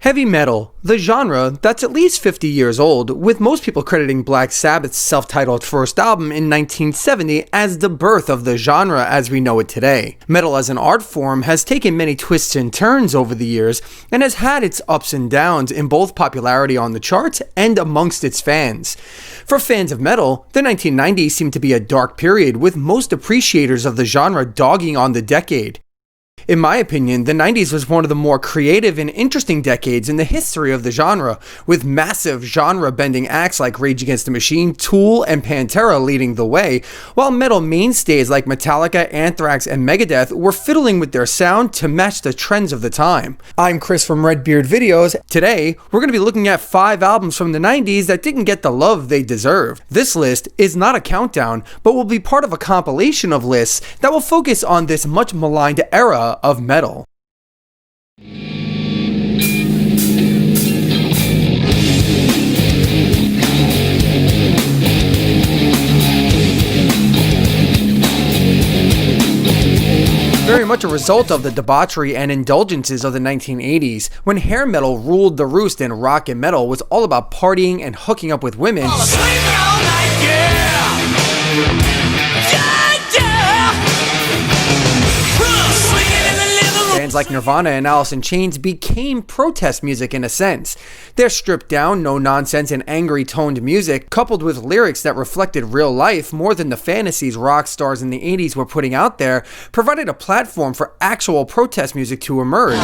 Heavy metal, the genre that's at least 50 years old, with most people crediting Black Sabbath's self-titled first album in 1970 as the birth of the genre as we know it today. Metal as an art form has taken many twists and turns over the years and has had its ups and downs in both popularity on the charts and amongst its fans. For fans of metal, the 1990s seemed to be a dark period, with most appreciators of the genre dogging on the decade. In my opinion, the 90s was one of the more creative and interesting decades in the history of the genre, with massive genre-bending acts like Rage Against the Machine, Tool, and Pantera leading the way, while metal mainstays like Metallica, Anthrax, and Megadeth were fiddling with their sound to match the trends of the time. I'm Chris from Redbeard Videos. Today, we're going to be looking at 5 albums from the 90s that didn't get the love they deserved. This list is not a countdown, but will be part of a compilation of lists that will focus on this much maligned era of metal. Very much a result of the debauchery and indulgences of the 1980s, when hair metal ruled the roost and rock and metal was all about partying and hooking up with women. Bands like Nirvana and Alice in Chains became protest music in a sense. Their stripped down, no nonsense, and angry toned music, coupled with lyrics that reflected real life more than the fantasies rock stars in the 80s were putting out there, provided a platform for actual protest music to emerge.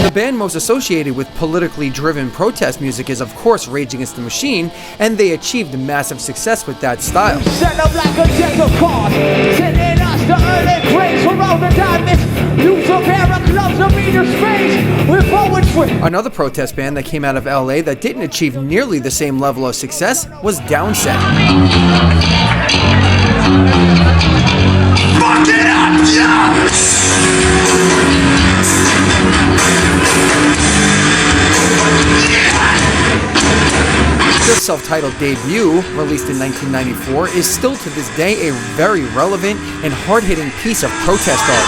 The band most associated with politically driven protest music is of course Rage Against the Machine, and they achieved massive success with that style. Set up like a deck of cards, sending us the early grace for all the diamonds. Use a pair of gloves to meet your space with poetry. Another protest band that came out of LA that didn't achieve nearly the same level of success was Downset. Fuck it up, yes! Their self-titled debut, released in 1994, is still to this day a very relevant and hard-hitting piece of protest art.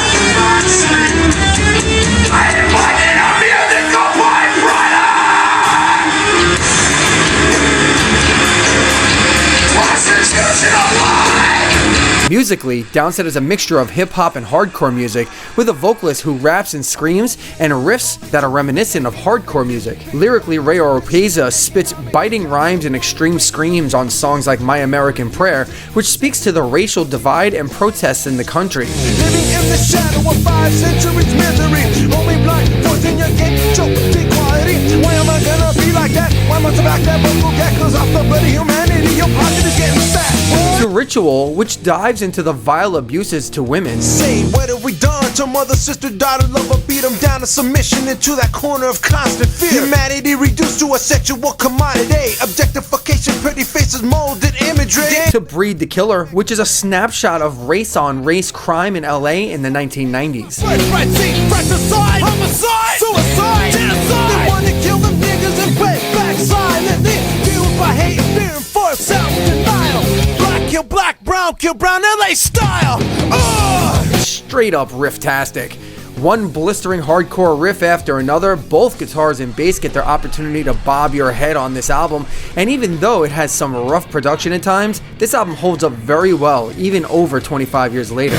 Musically, Downset is a mixture of hip-hop and hardcore music, with a vocalist who raps and screams, and riffs that are reminiscent of hardcore music. Lyrically, Ray Oropeza spits biting rhymes and extreme screams on songs like My American Prayer, which speaks to the racial divide and protests in the country. Living in the shadow of 5 centuries misery, only blind, forcing your game, choke with equality. Why am I gonna be like that? Why must I back that vocal get? Cause off the bloody humanity, your pocket is getting fat. To Ritual, which dives into the vile abuses to women. Say, what have we done to mother, sister, daughter, lover, beat them down to submission into that corner of constant fear. Humanity reduced to a sexual commodity, objectification, pretty faces, molded imagery. To Breed the Killer, which is a snapshot of race-on-race crime in LA in the 1990s. Fratricide, homicide, suicide, genocide. They wanna kill them niggas and play back silently. Fueled by hate and fear and forced self-denial. Black, brown, kill brown, LA style. Straight up riff-tastic. One blistering hardcore riff after another, both guitars and bass get their opportunity to bob your head on this album, and even though it has some rough production at times, this album holds up very well, even over 25 years later.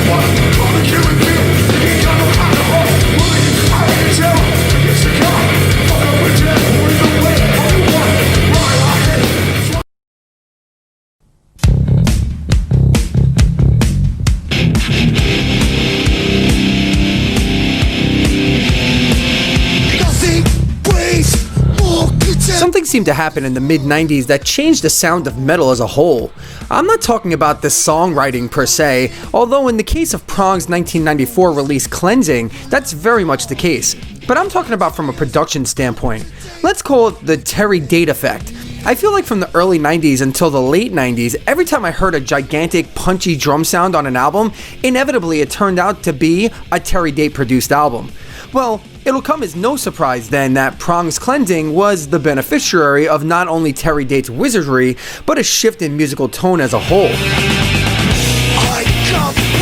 Something seemed to happen in the mid-90s that changed the sound of metal as a whole. I'm not talking about the songwriting per se, although in the case of Prong's 1994 release Cleansing, that's very much the case. But I'm talking about from a production standpoint. Let's call it the Terry Date effect. I feel like from the early 90s until the late 90s, every time I heard a gigantic, punchy drum sound on an album, inevitably it turned out to be a Terry Date produced album. Well, it'll come as no surprise then that Prong's Cleansing was the beneficiary of not only Terry Date's wizardry, but a shift in musical tone as a whole. I come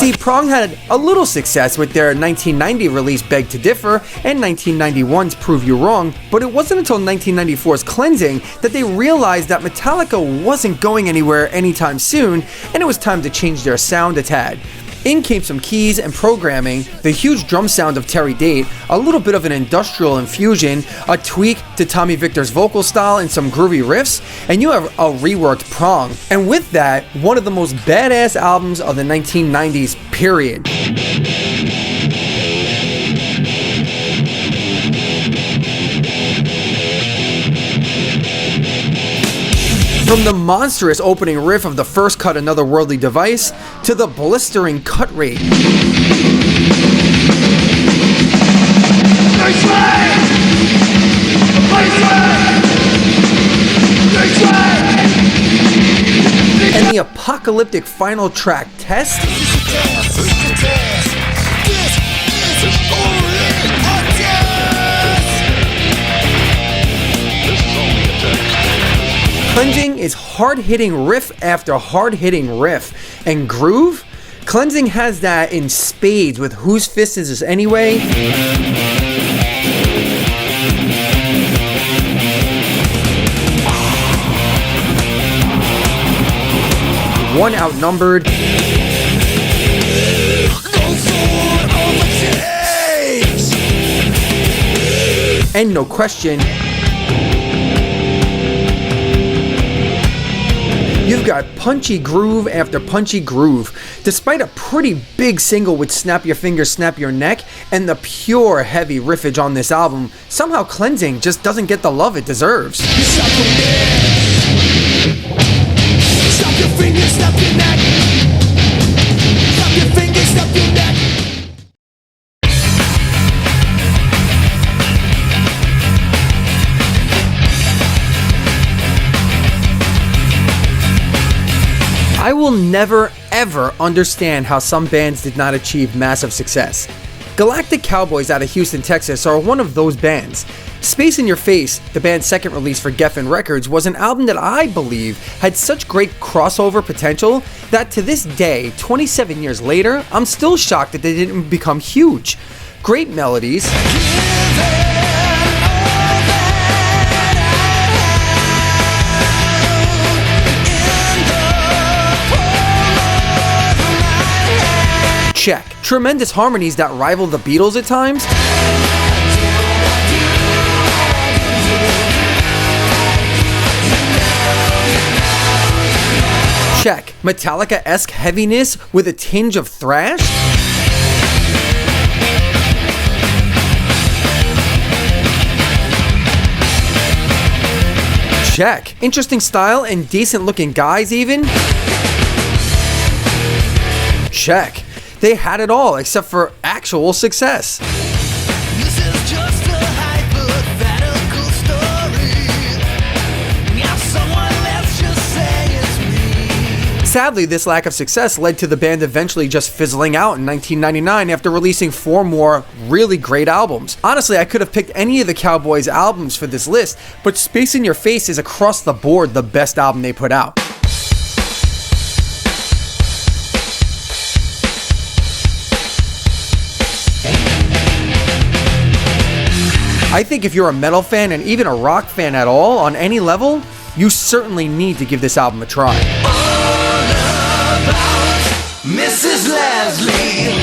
See, Prong had a little success with their 1990 release Beg to Differ and 1991's Prove You Wrong, but it wasn't until 1994's Cleansing that they realized that Metallica wasn't going anywhere anytime soon, and it was time to change their sound a tad. In came some keys and programming, the huge drum sound of Terry Date, a little bit of an industrial infusion, a tweak to Tommy Victor's vocal style and some groovy riffs, and you have a reworked Prong. And with that, one of the most badass albums of the 1990s, period. From the monstrous opening riff of the first cut Another Worldly Device to the blistering cut rate. And the apocalyptic final track, Test. Cleansing is hard-hitting riff after hard-hitting riff. And groove? Cleansing has that in spades with Whose Fist Is This Anyway? One Outnumbered. And No Question. You've got punchy groove after punchy groove. Despite a pretty big single with Snap Your Fingers, Snap Your Neck, and the pure heavy riffage on this album, somehow Cleansing just doesn't get the love it deserves. Stop your fingers, snap your neck. Stop your fingers, snap your neck. I will never ever understand how some bands did not achieve massive success. Galactic Cowboys out of Houston, Texas are one of those bands. Space in Your Face, the band's second release for Geffen Records, was an album that I believe had such great crossover potential that to this day, 27 years later, I'm still shocked that they didn't become huge. Great melodies. Check. Tremendous harmonies that rival the Beatles at times. Check. Metallica-esque heaviness with a tinge of thrash. Check. Interesting style and decent looking guys even. Check. They had it all except for actual success. This is just a hypothetical story. Now someone, let's just say it's me. Sadly, this lack of success led to the band eventually just fizzling out in 1999 after releasing 4 more really great albums. Honestly, I could have picked any of the Cowboys albums for this list, but Space in Your Face is across the board the best album they put out. I think if you're a metal fan and even a rock fan at all, on any level, you certainly need to give this album a try. All about Mrs. Leslie.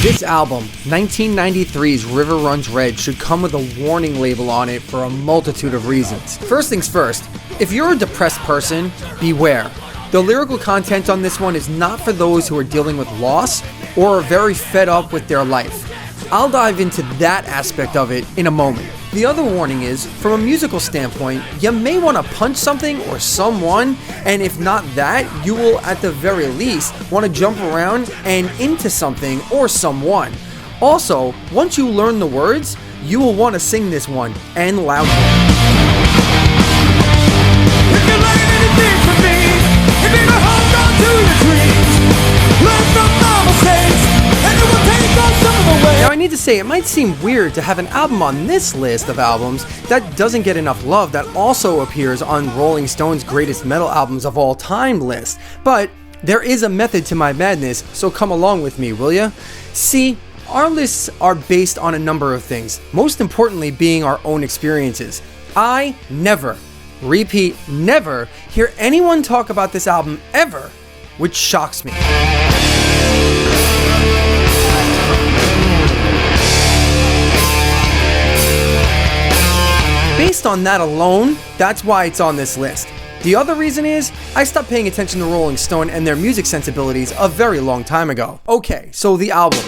This album, 1993's River Runs Red, should come with a warning label on it for a multitude of reasons. First things first, if you're a depressed person, beware. The lyrical content on this one is not for those who are dealing with loss or are very fed up with their life. I'll dive into that aspect of it in a moment. The other warning is, from a musical standpoint, you may want to punch something or someone, and if not that, you will at the very least want to jump around and into something or someone. Also, once you learn the words, you will want to sing this one, and loudly. If you learn anything from me, you need to hold on to your dreams. Learn from our mistakes, and it will take us some of the way. Now I need need to say, it might seem weird to have an album on this list of albums that doesn't get enough love that also appears on Rolling Stone's greatest metal albums of all time list, but there is a method to my madness, so come along with me, will ya? See, our lists are based on a number of things, most importantly being our own experiences. I never, repeat, never hear anyone talk about this album ever, which shocks me. Based on that alone, that's why it's on this list. The other reason is, I stopped paying attention to Rolling Stone and their music sensibilities a very long time ago. Okay, so the album.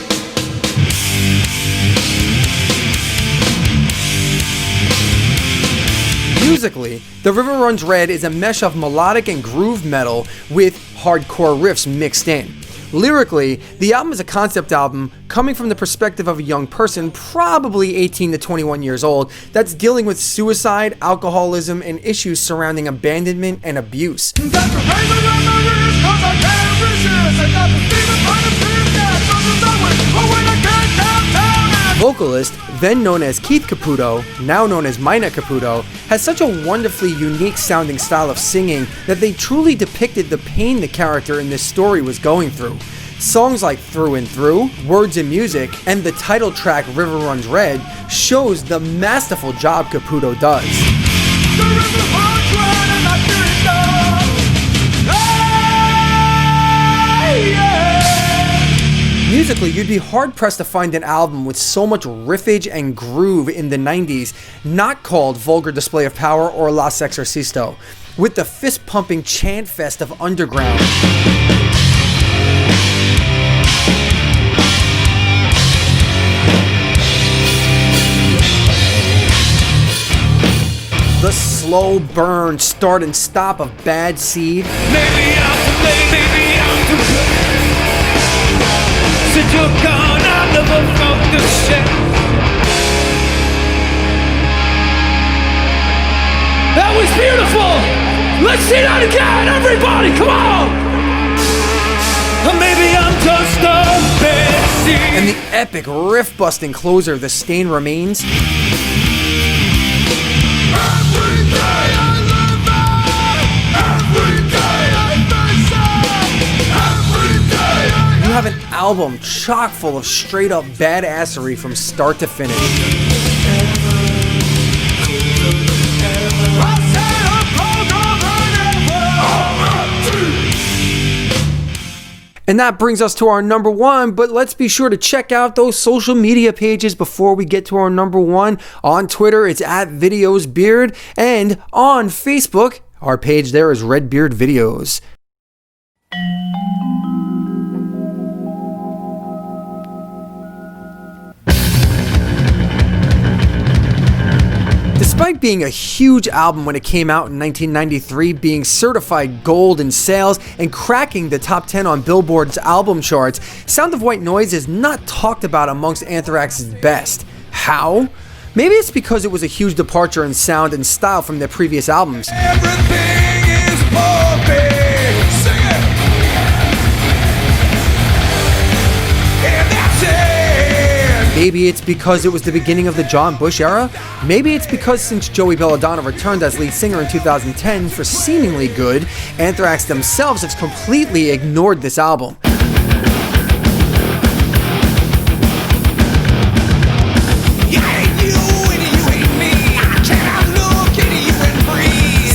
Musically, The River Runs Red is a mesh of melodic and groove metal with hardcore riffs mixed in. Lyrically, the album is a concept album coming from the perspective of a young person, probably 18 to 21 years old, that's dealing with suicide, alcoholism, and issues surrounding abandonment and abuse. Vocalist, then known as Keith Caputo, now known as Mina Caputo, has such a wonderfully unique sounding style of singing that they truly depicted the pain the character in this story was going through. Songs like Through and Through, Words and Music, and the title track River Runs Red shows the masterful job Caputo does. Musically, you'd be hard-pressed to find an album with so much riffage and groove in the 90s not called Vulgar Display of Power or Las Exorcisto, with the fist-pumping chant fest of Underground. The slow burn, start and stop of Bad Seed. Maybe I'm too late, maybe I'm too good. Since you're gone, I'll never felt the shit. That was beautiful! Let's see that again, everybody, come on! Maybe I'm just a bad seed. And the epic riff-busting closer, The Stain Remains. You have an album chock full of straight up badassery from start to finish. And that brings us to our number one, but let's be sure to check out those social media pages before we get to our number one. On Twitter, it's @VideosBeard, and on Facebook, our page there is Redbeard Videos. Despite being a huge album when it came out in 1993, being certified gold in sales and cracking the top 10 on Billboard's album charts, Sound of White Noise is not talked about amongst Anthrax's best. How? Maybe it's because it was a huge departure in sound and style from their previous albums. Everything is perfect. Sing it. And that's it. Maybe it's because it was the beginning of the John Bush era. Maybe it's because since Joey Belladonna returned as lead singer in 2010 for seemingly good, Anthrax themselves have completely ignored this album.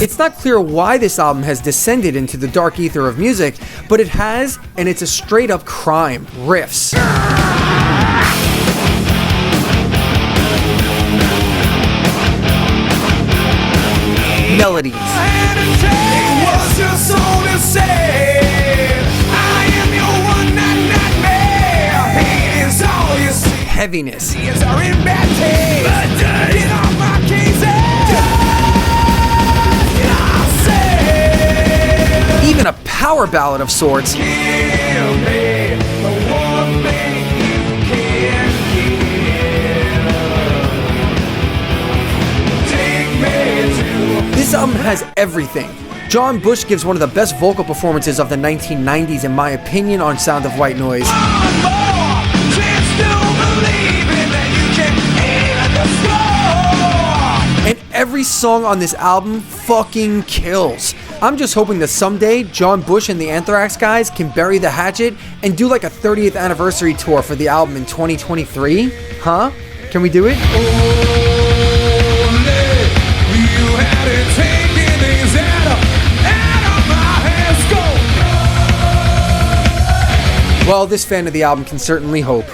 It's not clear why this album has descended into the dark ether of music, but it has, and it's a straight up crime. Riffs. Melodies. Heaviness. Even a power ballad of sorts. This album has everything. John Bush gives one of the best vocal performances of the 1990s in my opinion on Sound of White Noise. song on this album fucking kills. I'm just hoping that someday John Bush and the Anthrax guys can bury the hatchet and do like a 30th anniversary tour for the album in 2023. Huh? Can we do it? Well, this fan of the album can certainly hope.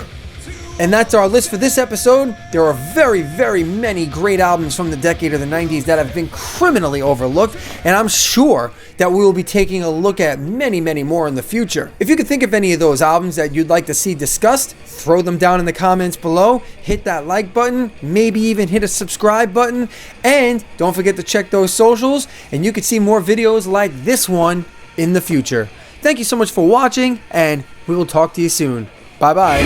And that's our list for this episode. There are very, very many great albums from the decade of the 90s that have been criminally overlooked, and I'm sure that we will be taking a look at many, many more in the future. If you could think of any of those albums that you'd like to see discussed, throw them down in the comments below, hit that like button, maybe even hit a subscribe button, and don't forget to check those socials, and you can see more videos like this one in the future. Thank you so much for watching, and we will talk to you soon. Bye-bye.